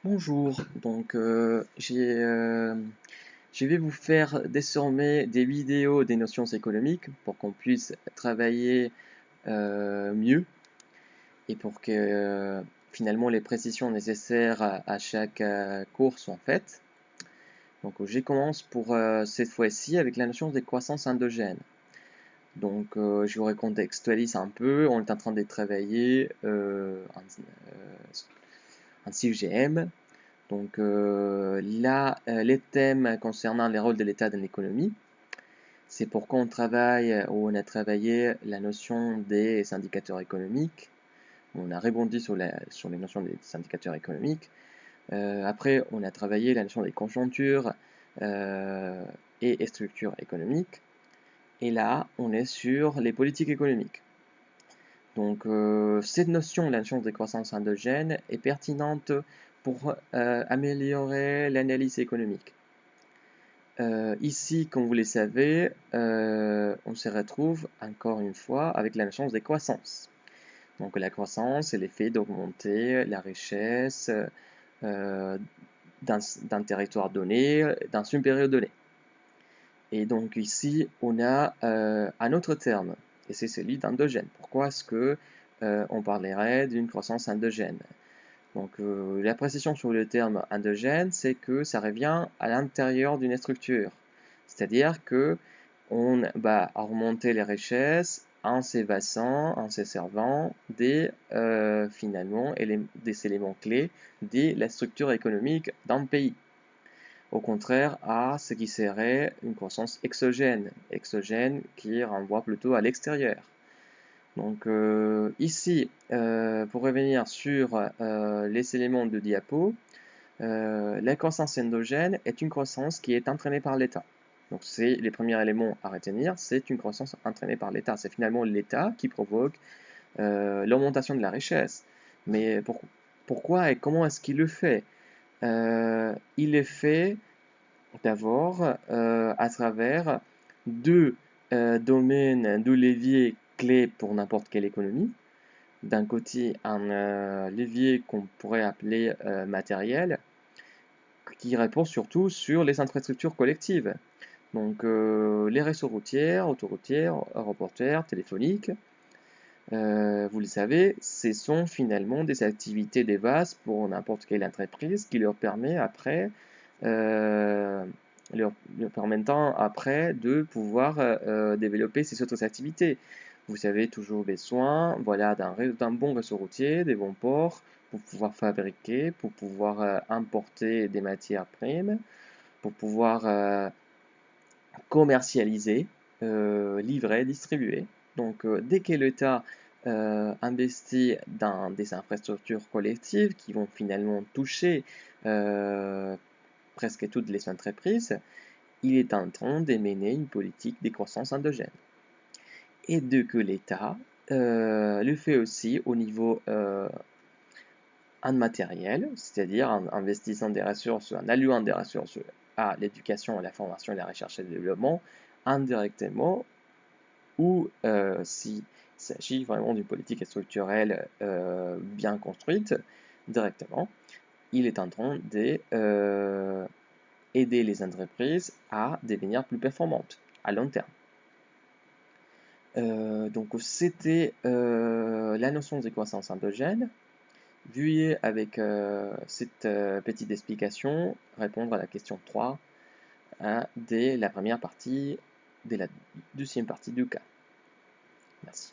Bonjour, je vais vous faire désormais des vidéos des notions économiques pour qu'on puisse travailler mieux et pour que finalement les précisions nécessaires à chaque cours soient faites. Je commence pour cette fois-ci avec la notion de croissance endogène. Je vous recontextualise un peu, on est en train de travailler en CGM. Là, les thèmes concernant les rôles de l'État dans l'économie, c'est pourquoi on a travaillé la notion des indicateurs économiques. On a rebondi sur les notions des indicateurs économiques. Après, on a travaillé la notion des conjonctures et structures économiques. Et là, on est sur les politiques économiques. Cette notion, la notion de croissance endogène, est pertinente pour améliorer l'analyse économique. Ici, comme vous le savez, on se retrouve encore une fois avec la notion de croissance. Donc la croissance, c'est l'effet d'augmenter la richesse d'un territoire donné, dans une période donnée. Et donc ici, on a un autre terme, et c'est celui d'endogène. Pourquoi est-ce que on parlerait d'une croissance endogène? La précision sur le terme endogène, c'est que ça revient à l'intérieur d'une structure. C'est-à-dire que on va augmenter les richesses en s'évassant, en se servant finalement des éléments clés de la structure économique d'un pays. Au contraire à ce qui serait une croissance exogène qui renvoie plutôt à l'extérieur. Ici, pour revenir sur les éléments de diapo, la croissance endogène est une croissance qui est entraînée par l'État. Donc c'est les premiers éléments à retenir, c'est une croissance entraînée par l'État. C'est finalement l'État qui provoque l'augmentation de la richesse. Mais pourquoi et comment est-ce qu'il le fait? Il le fait d'abord à travers deux domaines, deux leviers clés pour n'importe quelle économie. D'un côté, un levier qu'on pourrait appeler matériel, qui repose surtout sur les infrastructures collectives. Les réseaux routiers, autoroutiers, aéroportuaires, téléphoniques, vous le savez, ce sont finalement des activités de base pour n'importe quelle entreprise qui leur permet après, euh, leur permettant après de pouvoir développer ces autres activités. Vous avez toujours besoin, voilà, d'un bon réseau routier, des bons ports pour pouvoir fabriquer, pour pouvoir importer des matières primes, pour pouvoir commercialiser, livrer, distribuer. Dès que l'État investit dans des infrastructures collectives qui vont finalement toucher presque toutes les entreprises, il est en train de mener une politique de croissance endogène. Et de que l'État le fait aussi au niveau en matériel, c'est-à-dire en investissant des ressources, en allouant des ressources à l'éducation, à la formation, à la recherche et le développement, indirectement, ou s'il s'agit vraiment d'une politique structurelle bien construite, directement, il est en train d'aider les entreprises à devenir plus performantes à long terme. C'était la notion de croissance endogène. Veuillez avec cette petite explication répondre à la question 3 dès la première partie, dès la deuxième partie du cas. Merci.